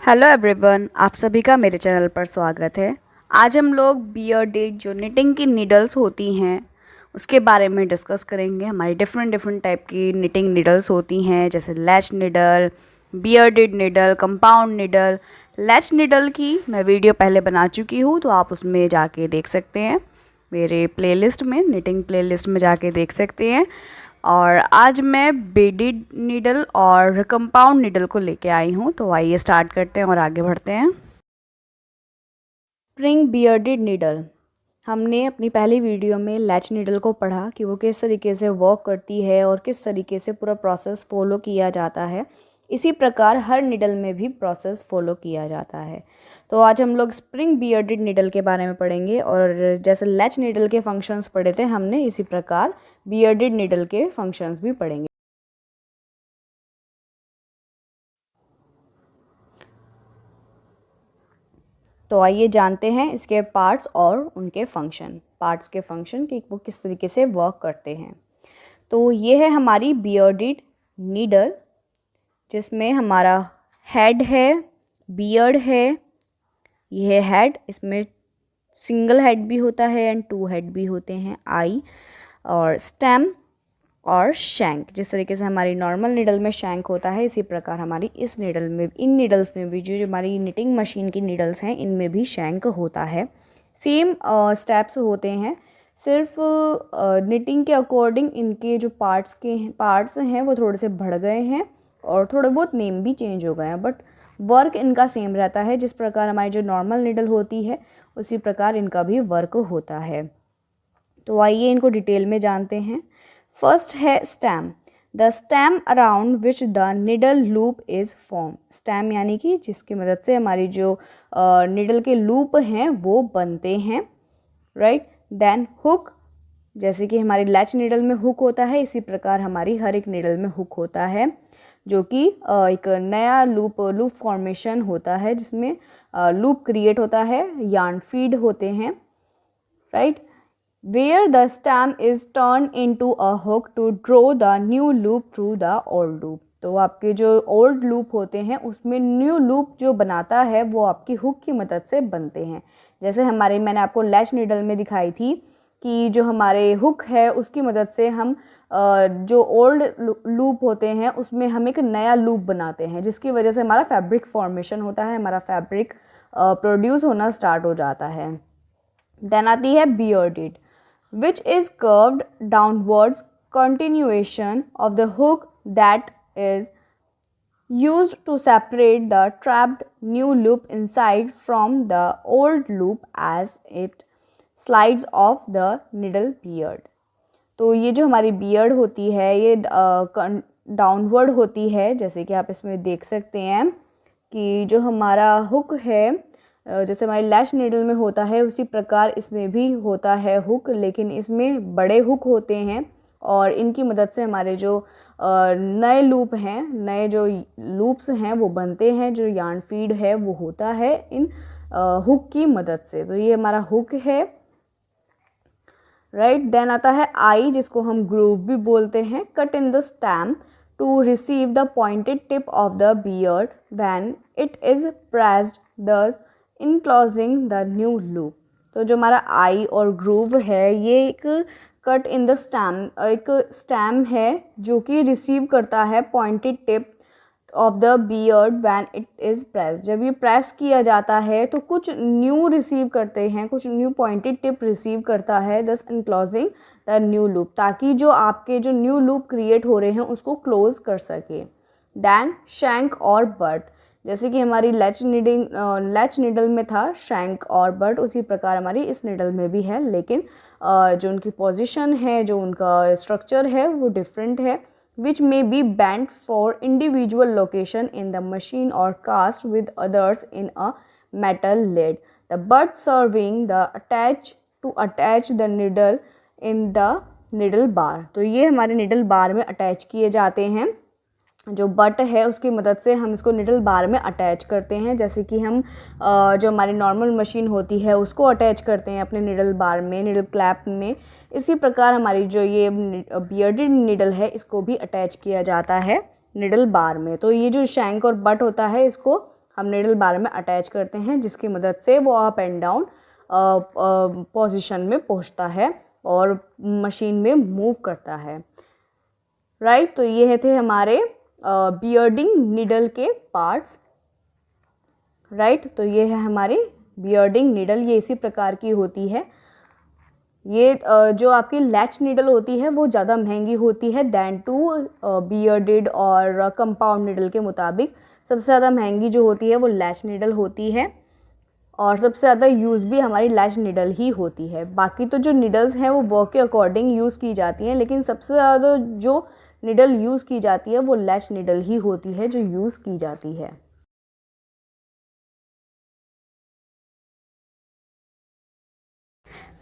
Hello everyone, आप सभी का मेरे चैनल पर स्वागत है। आज हम लोग बियर्डेड जो निटिंग की नीडल्स होती हैं उसके बारे में डिस्कस करेंगे। हमारी डिफरेंट टाइप की निटिंग नीडल्स होती हैं, जैसे latch needle, bearded needle, compound needle. Latch needle की मैं वीडियो पहले बना चुकी हूँ, तो आप उसमें जाके देख सकते हैं, मेरे प्लेलिस्ट में, निटिंग प्लेलिस्ट में जाके देख सकते हैं। और आज मैं बेडेड नीडल और कंपाउंड नीडल को लेके आई हूँ, तो आइए स्टार्ट करते हैं और आगे बढ़ते हैं। स्प्रिंग बियर्डेड नीडल, हमने अपनी पहली वीडियो में लैच नीडल को पढ़ा कि वो किस तरीके से वर्क करती है और किस तरीके से पूरा प्रोसेस फॉलो किया जाता है। इसी प्रकार हर निडल में भी प्रोसेस फॉलो किया जाता है। तो आज हम लोग स्प्रिंग बियर्डेड निडल के बारे में पढ़ेंगे, और जैसे लैच निडल के फंक्शंस पढ़े थे हमने, इसी प्रकार बियर्डेड निडल के फंक्शंस भी पढ़ेंगे। तो आइए जानते हैं इसके पार्ट्स और उनके फंक्शन, पार्ट्स के फंक्शन कि वो किस तरीके से वर्क करते हैं। तो ये है हमारी बियर्डेड नीडल, जिसमें हमारा हेड है, बियर्ड है, ये है हेड। इसमें सिंगल हेड भी होता है एंड टू हेड भी होते हैं, आई, और स्टेम और शैंक। जिस तरीके से हमारी नॉर्मल नीडल में शैंक होता है, इसी प्रकार हमारी इस नीडल में, इन नीडल्स में भी, जो हमारी निटिंग मशीन की नीडल्स हैं, इनमें भी शैंक होता है। सेम स्टेप्स होते हैं, सिर्फ निटिंग के अकॉर्डिंग इनके जो पार्ट्स हैं वो थोड़े से बढ़ गए हैं और थोड़े बहुत नेम भी चेंज हो गए हैं, बट वर्क इनका सेम रहता है। जिस प्रकार हमारी जो नॉर्मल नीडल होती है उसी प्रकार इनका भी वर्क होता है। तो आइए इनको डिटेल में जानते हैं। फर्स्ट है stem, the stem around which the needle loop is form. Stem यानी कि जिसकी मदद से हमारी जो निडल के लूप हैं वो बनते हैं, राइट। देन हुक, जैसे कि हमारी लैच निडल में हुक होता है, इसी प्रकार हमारी हर एक निडल में हुक होता है, जो कि एक नया लूप फॉर्मेशन होता है, जिसमें लूप क्रिएट होता है, यार्न फीड होते हैं, right. where the stem is turned into a hook to draw the new loop through the old loop। तो आपके जो ओल्ड लूप होते हैं उसमें न्यू लूप जो बनाता है वो आपकी हुक की मदद से बनते हैं। जैसे मैंने आपको लैच नीडल में दिखाई थी कि जो हमारे हुक है उसकी मदद से हम जो ओल्ड लूप होते हैं उसमें हम एक नया लूप बनाते हैं, जिसकी वजह से हमारा फैब्रिक फॉर्मेशन होता है, हमारा फैब्रिक प्रोड्यूस होना स्टार्ट हो जाता है। देन आती है bearded, which is curved downwards continuation of the hook that is used to separate the trapped new loop inside from the old loop as it slides off the needle beard। तो ये जो हमारी beard होती है ये downward होती है, जैसे कि आप इसमें देख सकते हैं कि जो हमारा हुक है, जैसे हमारी लैश नीडल में होता है उसी प्रकार इसमें भी होता है हुक, लेकिन इसमें बड़े हुक होते हैं और इनकी मदद से हमारे जो नए लूप हैं, नए जो लूप्स हैं वो बनते हैं, जो यार्न फीड है वो होता है इन हुक की मदद से। तो ये हमारा हुक है, राइट। देन आता है आई, जिसको हम ग्रूव भी बोलते हैं। Cut in the stem to receive the pointed tip of the beard when it is pressed the enclosing the new loop. तो जो हमारा आई और ग्रूव है ये एक कट इन द स्टेम, एक स्टेम है जो कि रिसीव करता है pointed tip of the beard when it is press. जब ये प्रेस किया जाता है तो कुछ न्यू रिसीव करते हैं, कुछ न्यू पॉइंटेड टिप रिसीव करता है, दस इनक्लोजिंग द न्यू लूप, ताकि जो आपके जो न्यू लूप क्रिएट हो रहे हैं उसको क्लोज कर सके। दैन शैंक और बट, जैसे कि हमारी लैच निडल में था शैंक और बट, उसी प्रकार हमारी इस निडल में भी है, लेकिन जो उनकी पोजीशन है, जो उनका स्ट्रक्चर है वो डिफरेंट है, which may be bent for individual location in the machine or cast with others in a metal lid, the butt serving the attach the needle in the needle bar। तो ये हमारे needle बार में attach किए जाते हैं, जो but है उसकी मदद से हम इसको निडल बार में अटैच करते हैं, जैसे कि हम जो हमारी नॉर्मल मशीन होती है उसको अटैच करते हैं अपने निडल बार में, निडल क्लैप में। इसी प्रकार हमारी जो ये बियर्डेड निडल है इसको भी अटैच किया जाता है निडल बार में। तो ये जो शैंक और बट होता है इसको हम निडल बार में अटैच करते हैं, जिसकी मदद से वो अप एंड डाउन पोजीशन में पहुंचता है और मशीन में मूव करता है। राइट, तो ये थे हमारे बियर्डिंग नीडल के पार्ट्स। राइट, तो ये है हमारी बियर्डिंग नीडल, ये इसी प्रकार की होती है। ये जो आपकी लैच नीडल होती है वो ज़्यादा महंगी होती है दैन टू बियर्डेड और कंपाउंड नीडल के मुताबिक। सबसे ज़्यादा महंगी जो होती है वो लैच नीडल होती है और सबसे ज़्यादा यूज़ भी हमारी लैच नीडल ही होती है। बाकी तो जो नीडल्स हैं वो वर्क के अकॉर्डिंग यूज़ की जाती हैं, लेकिन सबसे ज़्यादा जो नीडल यूज़ की जाती है वो लैच नीडल ही होती है जो यूज़ की जाती है।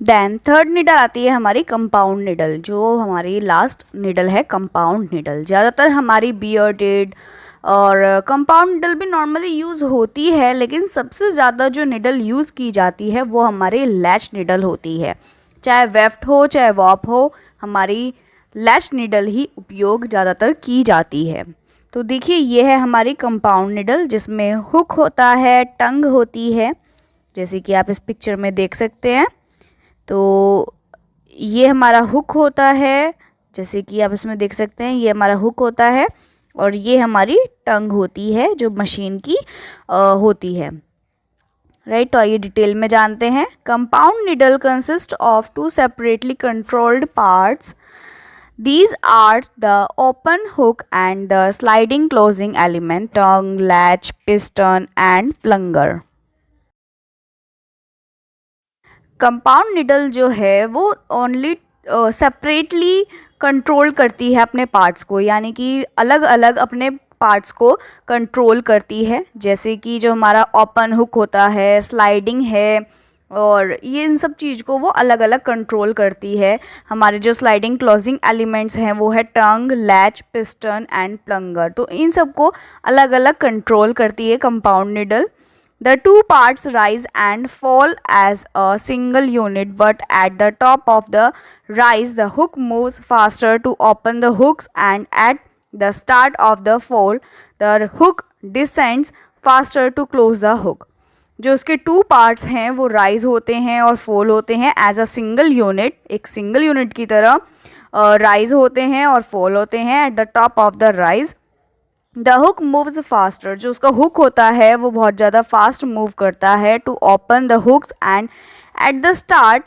देन थर्ड नीडल आती है हमारी कंपाउंड नीडल, जो हमारी लास्ट नीडल है कंपाउंड नीडल। ज़्यादातर हमारी बियर्डेड और कंपाउंड नीडल भी नॉर्मली यूज़ होती है, लेकिन सबसे ज़्यादा जो नीडल यूज़ की जाती है वो हमारी लैच नीडल होती है। चाहे वेफ्ट हो चाहे वॉप हो, हमारी लैच नीडल ही उपयोग ज़्यादातर की जाती है। तो देखिए ये है हमारी कंपाउंड नीडल, जिसमें हुक होता है, टंग होती है, जैसे कि आप इस पिक्चर में देख सकते हैं। तो ये हमारा हुक होता है, जैसे कि आप इसमें देख सकते हैं, ये हमारा हुक होता है और ये हमारी टंग होती है जो मशीन की होती है। राइट, तो आइए डिटेल में जानते हैं। Compound needle consist of two separately controlled parts. These are the open hook and the sliding closing element, tongue, latch, piston and plunger. Compound needle जो है वो ओनली सेपरेटली कंट्रोल करती है अपने पार्ट्स को, यानी कि अलग अलग अपने पार्ट्स को कंट्रोल करती है। जैसे कि जो हमारा ओपन हुक होता है, स्लाइडिंग है, और ये इन सब चीज़ को वो अलग अलग कंट्रोल करती है। हमारे जो स्लाइडिंग क्लोजिंग एलिमेंट्स हैं वो है टंग, लैच, पिस्टन एंड प्लंगर। तो इन सब को अलग अलग कंट्रोल करती है compound needle. The two parts rise and fall as a single unit, but at the top of the rise, the hook moves faster to open the hooks, and at the start of the fall, the hook descends faster to close the hook. जो उसके two parts हैं वो rise होते हैं और fall होते हैं as a single unit, एक सिंगल यूनिट की तरह राइज होते हैं और फॉल होते हैं। At the top of the rise the hook moves faster, जो उसका हुक होता है वो बहुत ज़्यादा फास्ट मूव करता है to open the hooks, and at the start,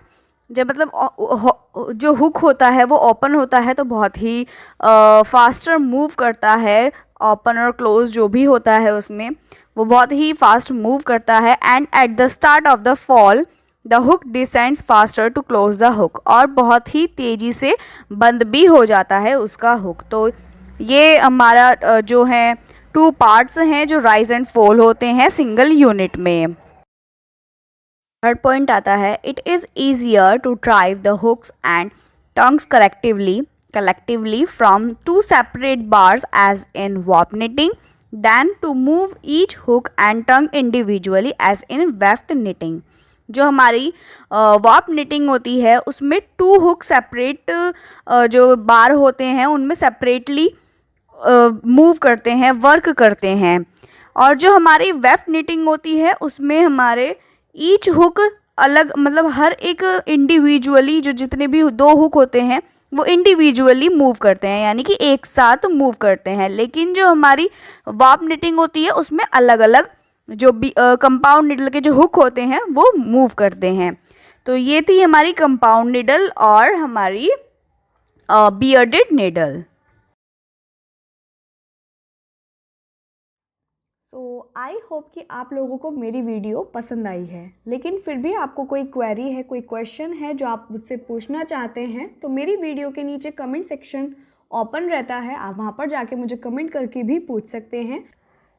जब मतलब जो हुक होता है वो ओपन होता है तो बहुत ही फास्टर मूव करता है। ओपन और क्लोज जो भी होता है उसमें वो बहुत ही फास्ट मूव करता है। And at the start of the fall the hook descends faster to close the hook, और बहुत ही तेज़ी से बंद भी हो जाता है उसका हुक। तो ये हमारा जो है टू पार्ट्स हैं जो राइज एंड फॉल होते हैं सिंगल यूनिट में। थर्ड पॉइंट आता है, it is easier to drive the hooks and tongues collectively from two separate bars as in warp knitting than to move each hook and tongue individually as in weft knitting. जो हमारी वॉप knitting होती है उसमें to hook separate जो बार होते हैं उनमें separately move करते हैं, वर्क करते हैं। और जो हमारी वेफ्ट निटिंग होती है उसमें हमारे ईच हुक अलग, मतलब हर एक इंडिविजुअली जो जितने भी दो हुक होते हैं वो इंडिविजुअली मूव करते हैं, यानी कि एक साथ मूव करते हैं। लेकिन जो हमारी वॉप निटिंग होती है उसमें अलग अलग जो कंपाउंड निडल के जो हुक होते हैं वो मूव करते हैं। तो ये थी हमारी कंपाउंड निडल और हमारी बियर्डेड निडल। तो आई होप कि आप लोगों को मेरी वीडियो पसंद आई है, लेकिन फिर भी आपको कोई क्वेरी है, कोई क्वेश्चन है जो आप मुझसे पूछना चाहते हैं, तो मेरी वीडियो के नीचे कमेंट सेक्शन ओपन रहता है, आप वहाँ पर जाके मुझे कमेंट करके भी पूछ सकते हैं।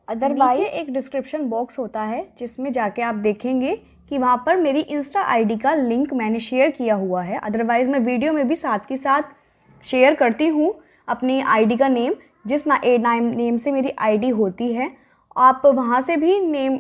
अदरवाइज एक डिस्क्रिप्शन बॉक्स होता है जिसमें जाके आप देखेंगे कि वहाँ पर मेरी इंस्टा आईडी का लिंक मैंने शेयर किया हुआ है। अदरवाइज़ मैं वीडियो में भी साथ के साथ शेयर करती हूँ अपनी आईडी का नेम, जिस नेम से मेरी आईडी होती है। आप वहाँ से भी नेम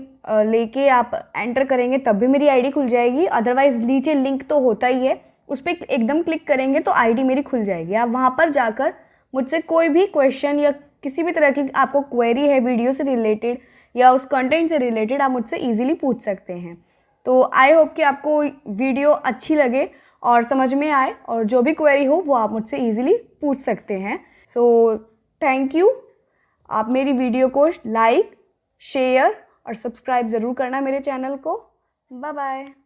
लेके आप एंटर करेंगे तब भी मेरी आईडी खुल जाएगी। अदरवाइज़ नीचे लिंक तो होता ही है, उस पर एकदम क्लिक करेंगे तो आईडी मेरी खुल जाएगी। आप वहाँ पर जाकर मुझसे कोई भी क्वेश्चन या किसी भी तरह की आपको क्वेरी है वीडियो से रिलेटेड या उस कंटेंट से रिलेटेड आप मुझसे ईजिली पूछ सकते हैं। तो आई होप कि आपको वीडियो अच्छी लगे और समझ में आए, और जो भी क्वेरी हो वो आप मुझसे ईजिली पूछ सकते हैं। So thank you. आप मेरी वीडियो को लाइक, शेयर और सब्सक्राइब ज़रूर करना मेरे चैनल को। Bye bye.